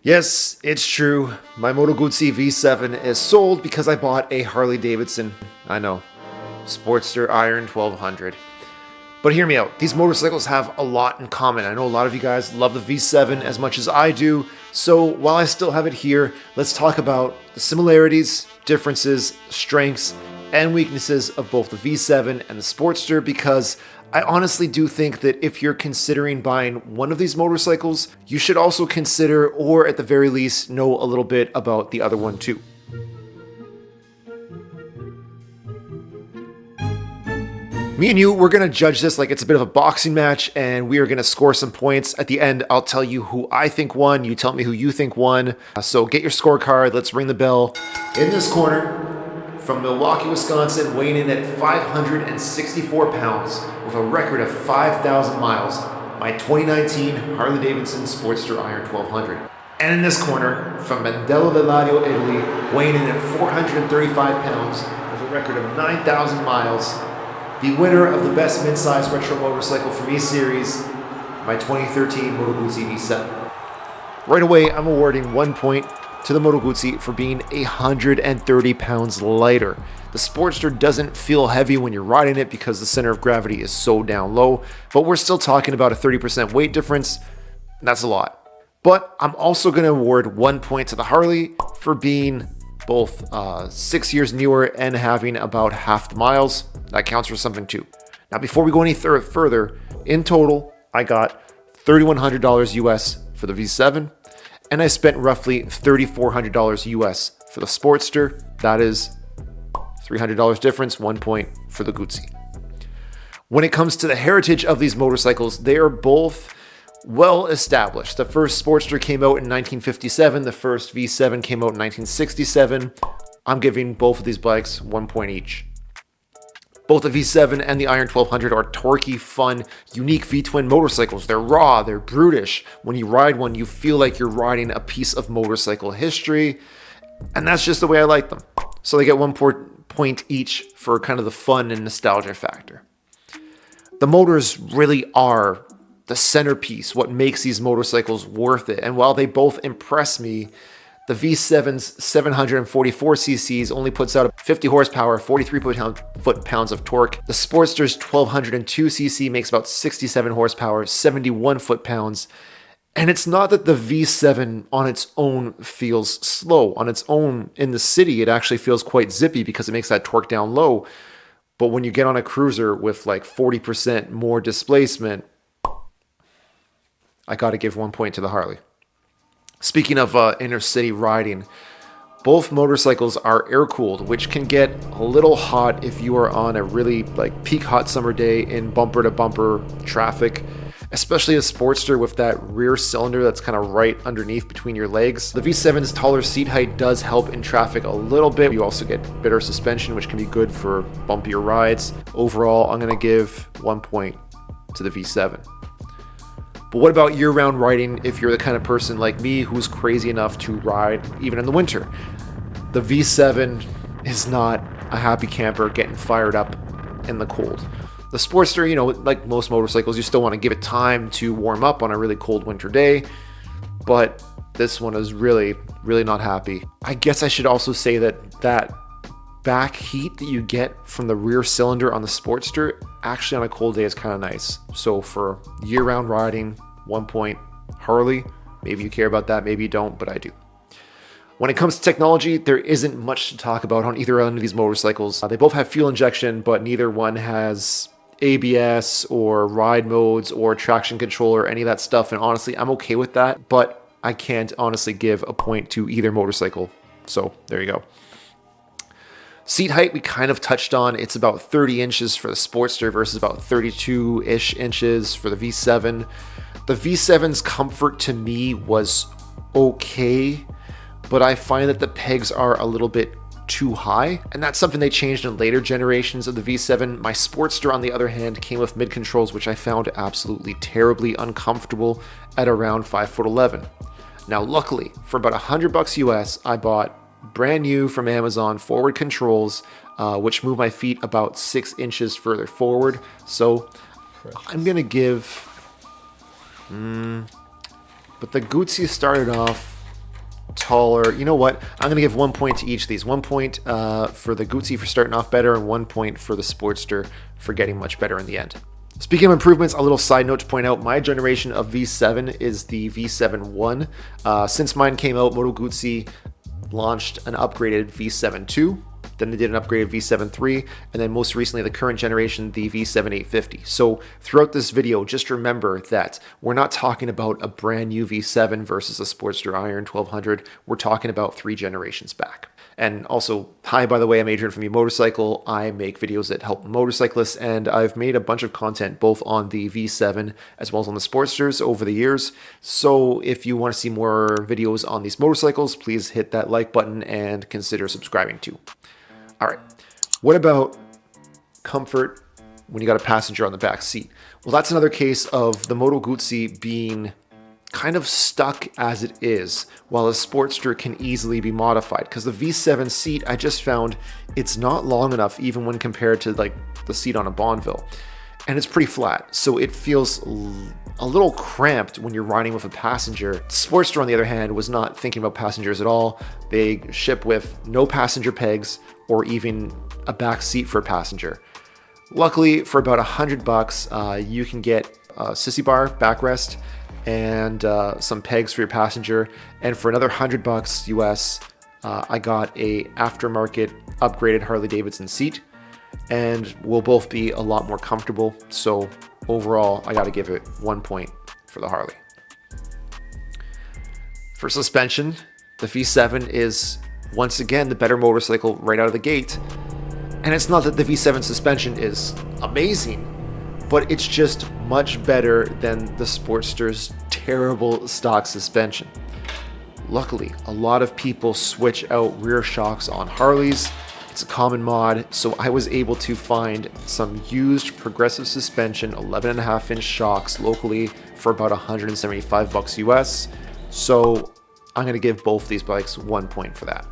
Yes, it's true. My Moto Guzzi V7 is sold because I bought a Harley-Davidson, I know, Sportster Iron 1200. But hear me out, these motorcycles have a lot in common. I know a lot of you guys love the V7 as much as I do, so while I still have it here, let's talk about the similarities, differences, strengths, and weaknesses of both the V7 and the Sportster, because I honestly do think that if you're considering buying one of these motorcycles, you should also consider, or at the very least, know a little bit about the other one too. Me and you, we're going to judge this like it's a bit of a boxing match, and we are going to score some points. At the end, I'll tell you who I think won, you tell me who you think won. So get your scorecard, let's ring the bell. In this corner, from Milwaukee, Wisconsin, weighing in at 564 pounds with a record of 5,000 miles, my 2019 Harley-Davidson Sportster Iron 1200. And in this corner, from Mandello del Ladio, Italy, weighing in at 435 pounds with a record of 9,000 miles, the winner of the best midsize retro motorcycle from E-Series, my 2013 Moto Guzzi V7. Right away, I'm awarding 1 point to the Moto Guzzi for being 130 pounds lighter. The Sportster doesn't feel heavy when you're riding it because the center of gravity is so down low, but we're still talking about a 30% weight difference, and that's a lot. But I'm also going to award 1 point to the Harley for being both 6 years newer and having about half the miles. That counts for something too. Now, before we go any further, in total, I got $3,100 US for the V7, and I spent roughly $3,400 US for the Sportster. That is $300 difference, 1 point for the Guzzi. When it comes to the heritage of these motorcycles, they are both well established. The first Sportster came out in 1957. The first V7 came out in 1967. I'm giving both of these bikes 1 point each. Both the V7 and the Iron 1200 are torquey, fun, unique V-twin motorcycles. They're raw, they're brutish. When you ride one, you feel like you're riding a piece of motorcycle history, and that's just the way I like them. So they get 1 point each for kind of the fun and nostalgia factor. The motors really are the centerpiece, what makes these motorcycles worth it. And while they both impress me, the V7's 744 cc's only puts out 50 horsepower, 43 foot-pounds of torque. The Sportster's 1202 cc makes about 67 horsepower, 71 foot-pounds. And it's not that the V7 on its own feels slow. On its own, in the city, it actually feels quite zippy because it makes that torque down low. But when you get on a cruiser with like 40% more displacement, I got to give 1 point to the Harley. Speaking of inner city riding, both motorcycles are air-cooled, which can get a little hot if you are on a really peak hot summer day in bumper-to-bumper traffic, especially a Sportster with that rear cylinder that's kind of right underneath between your legs. The V7's taller seat height does help in traffic a little bit. You also get better suspension, which can be good for bumpier rides. Overall, I'm going to give 1 point to the V7. But what about year-round riding if you're the kind of person like me who's crazy enough to ride even in the winter? The V7 is not a happy camper getting fired up in the cold. The Sportster, like most motorcycles, you still want to give it time to warm up on a really cold winter day, but this one is really, really not happy. I guess I should also say that back heat that you get from the rear cylinder on the Sportster actually on a cold day is kind of nice. So for year-round riding, 1 point. Harley, maybe you care about that, maybe you don't, but I do. When it comes to technology, there isn't much to talk about on either end of these motorcycles. They both have fuel injection, but neither one has ABS or ride modes or traction control or any of that stuff, and honestly, I'm okay with that, but I can't honestly give a point to either motorcycle. So there you go. Seat height we kind of touched on. It's about 30 inches for the Sportster versus about 32-ish inches for the V7. The V7's comfort to me was okay, but I find that the pegs are a little bit too high, and that's something they changed in later generations of the V7. My Sportster, on the other hand, came with mid-controls, which I found absolutely terribly uncomfortable at around 5'11". Now, luckily, for about $100 US, I bought brand new from Amazon forward controls, which move my feet about 6 inches further forward. So I'm gonna give but the Guzzi started off taller. You know what? I'm going to give 1 point to each of these. 1 point for the Guzzi for starting off better, and 1 point for the Sportster for getting much better in the end. Speaking of improvements, a little side note to point out, my generation of V7 is the V7-1. Since mine came out, Moto Guzzi launched an upgraded V7-2. Then they did an upgraded V7-3, and then most recently the current generation, the V7-850. So throughout this video, just remember that we're not talking about a brand new V7 versus a Sportster Iron 1200. We're talking about 3 generations back. And also, hi, by the way, I'm Adrian from eMotorcycle. I make videos that help motorcyclists, and I've made a bunch of content both on the V7 as well as on the Sportsters over the years. So if you want to see more videos on these motorcycles, please hit that like button and consider subscribing too. All right, what about comfort when you got a passenger on the back seat? Well, that's another case of the Moto Guzzi being kind of stuck as it is, while a Sportster can easily be modified. Because the V7 seat, I just found it's not long enough even when compared to like the seat on a Bonneville. And it's pretty flat, so it feels a little cramped when you're riding with a passenger. Sportster, on the other hand, was not thinking about passengers at all. They ship with no passenger pegs or even a back seat for a passenger. Luckily, for about $100, you can get a sissy bar backrest and some pegs for your passenger. And for another $100 US, I got a aftermarket upgraded Harley-Davidson seat, and will both be a lot more comfortable. So overall, I got to give it 1 point for the Harley. For suspension, the V7 is once again the better motorcycle right out of the gate. And it's not that the V7 suspension is amazing, but it's just much better than the Sportster's terrible stock suspension. Luckily, a lot of people switch out rear shocks on Harleys. It's a common mod, so I was able to find some used progressive suspension 11.5-inch shocks locally for about $175 US. So I'm going to give both these bikes 1 point for that.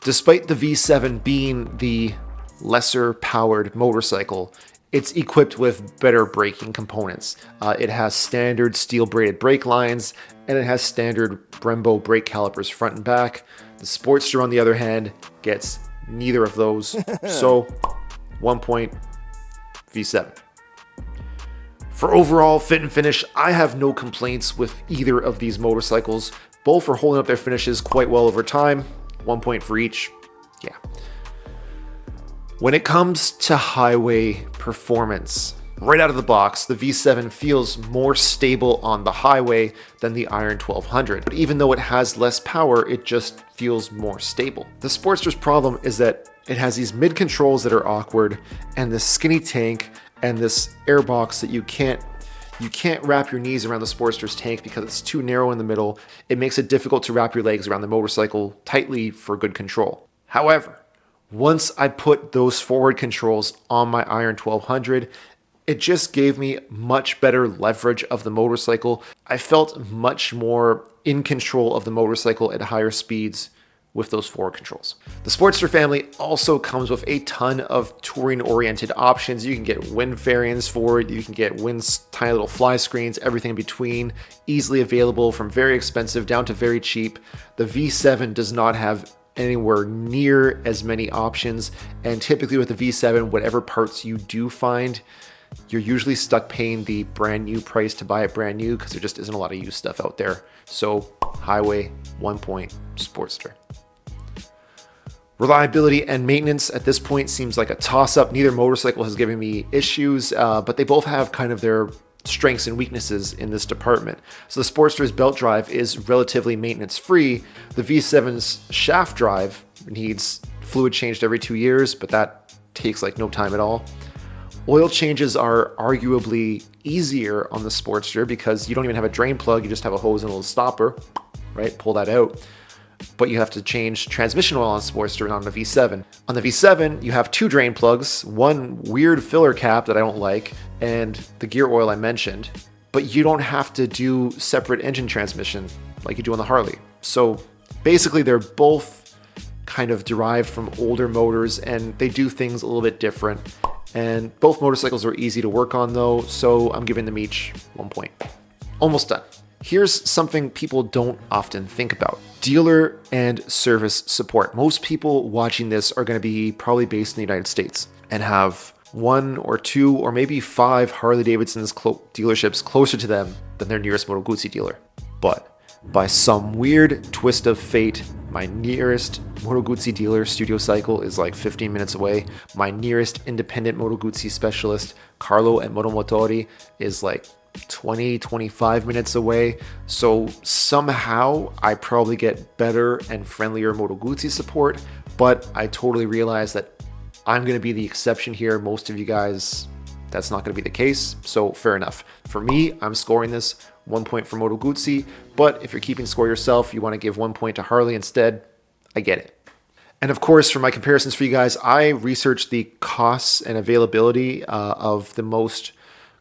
Despite the V7 being the lesser powered motorcycle, it's equipped with better braking components. It has standard steel braided brake lines, and it has standard Brembo brake calipers front and back. The Sportster, on the other hand, gets neither of those. So 1 point, V7. For overall fit and finish, I have no complaints with either of these motorcycles. Both are holding up their finishes quite well over time. 1 point for each. Yeah. When it comes to highway performance, right out of the box, the V7 feels more stable on the highway than the Iron 1200. But even though it has less power, it just feels more stable. The Sportster's problem is that it has these mid controls that are awkward, and this skinny tank and this airbox that you can't wrap your knees around the Sportster's tank because it's too narrow in the middle. It makes it difficult to wrap your legs around the motorcycle tightly for good control. However, once I put those forward controls on my Iron 1200, it just gave me much better leverage of the motorcycle. I felt much more in control of the motorcycle at higher speeds with those forward controls. The Sportster family also comes with a ton of touring-oriented options. You can get wind variants for it, you can get tiny little fly screens, everything in between, easily available from very expensive down to very cheap. The V7 does not have anywhere near as many options, and typically with the V7, whatever parts you do find, you're usually stuck paying the brand new price to buy it brand new because there just isn't a lot of used stuff out there. So highway, 1 point, Sportster. Reliability and maintenance at this point seems like a toss-up. Neither motorcycle has given me issues, but they both have kind of their strengths and weaknesses in this department. So the Sportster's belt drive is relatively maintenance-free. The V7's shaft drive needs fluid changed every 2 years, but that takes like no time at all. Oil changes are arguably easier on the Sportster because you don't even have a drain plug, you just have a hose and a little stopper, right? Pull that out. But you have to change transmission oil on Sportster and on the V7. On the V7, you have 2 drain plugs, one weird filler cap that I don't like, and the gear oil I mentioned. But you don't have to do separate engine transmission like you do on the Harley. So basically, they're both kind of derived from older motors, and they do things a little bit different. And both motorcycles are easy to work on though, so I'm giving them each 1 point. Almost done. Here's something people don't often think about. Dealer and service support. Most people watching this are going to be probably based in the United States and have 1 or 2 or maybe 5 Harley-Davidson's dealerships closer to them than their nearest Moto Guzzi dealer. But by some weird twist of fate, my nearest Moto Guzzi dealer, Studio Cycle, is like 15 minutes away. My nearest independent Moto Guzzi specialist, Carlo at Moto Motori, is like 20-25 minutes away. So somehow I probably get better and friendlier Moto Guzzi support, but I totally realize that I'm going to be the exception here. Most of you guys, that's not going to be the case. So fair enough. For me, I'm scoring this 1 point for Moto Guzzi, but if you're keeping score yourself, you want to give 1 point to Harley instead, I get it. And of course, for my comparisons for you guys, I researched the costs and availability of the most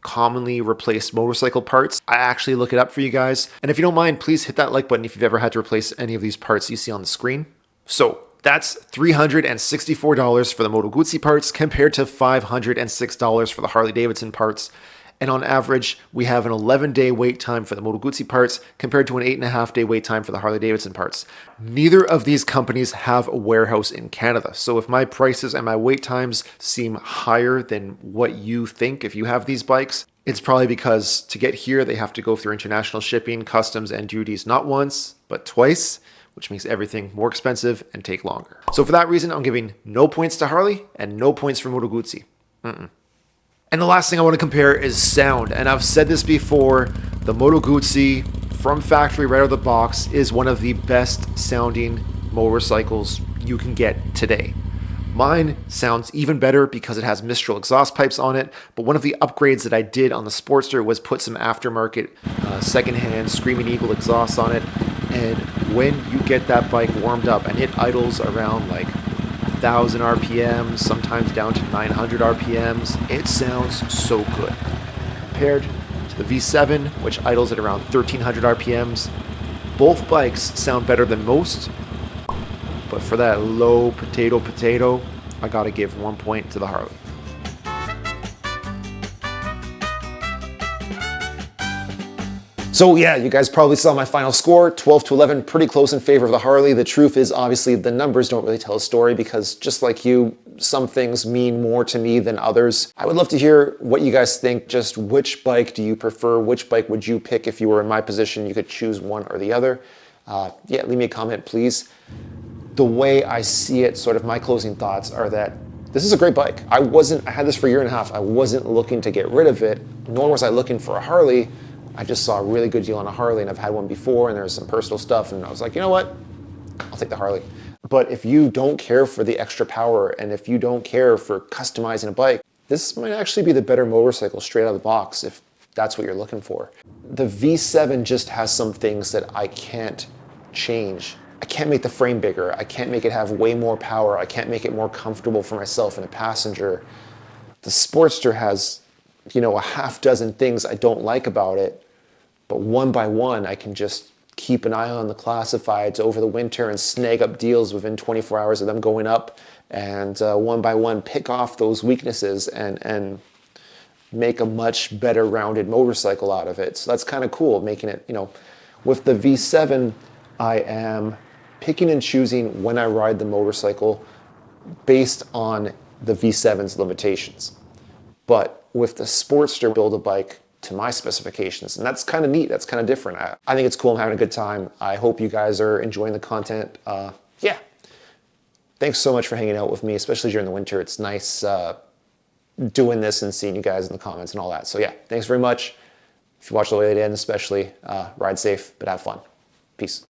commonly replaced motorcycle parts. I actually look it up for you guys. And if you don't mind, please hit that like button if you've ever had to replace any of these parts you see on the screen. So that's $364 for the Moto Guzzi parts compared to $506 for the Harley-Davidson parts. And on average, we have an 11-day wait time for the Moto Guzzi parts compared to an 8.5-day wait time for the Harley-Davidson parts. Neither of these companies have a warehouse in Canada. So if my prices and my wait times seem higher than what you think if you have these bikes, it's probably because to get here, they have to go through international shipping, customs, and duties not once, but twice, which makes everything more expensive and take longer. So for that reason, I'm giving no points to Harley and no points for Moto Guzzi. And the last thing I want to compare is sound. And I've said this before, the Moto Guzzi from factory right out of the box is one of the best sounding motorcycles you can get today. Mine sounds even better because it has Mistral exhaust pipes on it, but one of the upgrades that I did on the Sportster was put some aftermarket secondhand Screaming Eagle exhaust on it. And when you get that bike warmed up and it idles around like 1,000 RPMs, sometimes down to 900 RPMs, it sounds so good. Compared to the V7, which idles at around 1,300 RPMs, both bikes sound better than most, but for that low potato, I gotta give 1 point to the Harley. So yeah, you guys probably saw my final score, 12-11, pretty close in favor of the Harley. The truth is, obviously, the numbers don't really tell a story because just like you, some things mean more to me than others. I would love to hear what you guys think. Just which bike do you prefer? Which bike would you pick if you were in my position? You could choose one or the other. Yeah, leave me a comment, please. The way I see it, sort of my closing thoughts are that this is a great bike. I had this for a year and a half. I wasn't looking to get rid of it, nor was I looking for a Harley. I just saw a really good deal on a Harley, and I've had one before, and there's some personal stuff, and I was like, you know what? I'll take the Harley. But if you don't care for the extra power, and if you don't care for customizing a bike, this might actually be the better motorcycle straight out of the box if that's what you're looking for. The V7 just has some things that I can't change. I can't make the frame bigger. I can't make it have way more power. I can't make it more comfortable for myself and a passenger. The Sportster has, you know, a half dozen things I don't like about it, but one by one, I can just keep an eye on the classifieds over the winter and snag up deals within 24 hours of them going up, and one by one pick off those weaknesses and make a much better rounded motorcycle out of it. So that's kind of cool, making it, you know, with the V7, I am picking and choosing when I ride the motorcycle based on the V7's limitations. But with the Sportster, build a bike to my specifications, and that's kind of neat. That's kind of different. I think it's cool. I'm having a good time. I hope you guys are enjoying the content. Yeah, thanks so much for hanging out with me, especially during the winter. It's nice doing this and seeing you guys in the comments and all that. So yeah, thanks very much. If you watch all the way to the end, especially, ride safe, but have fun. Peace.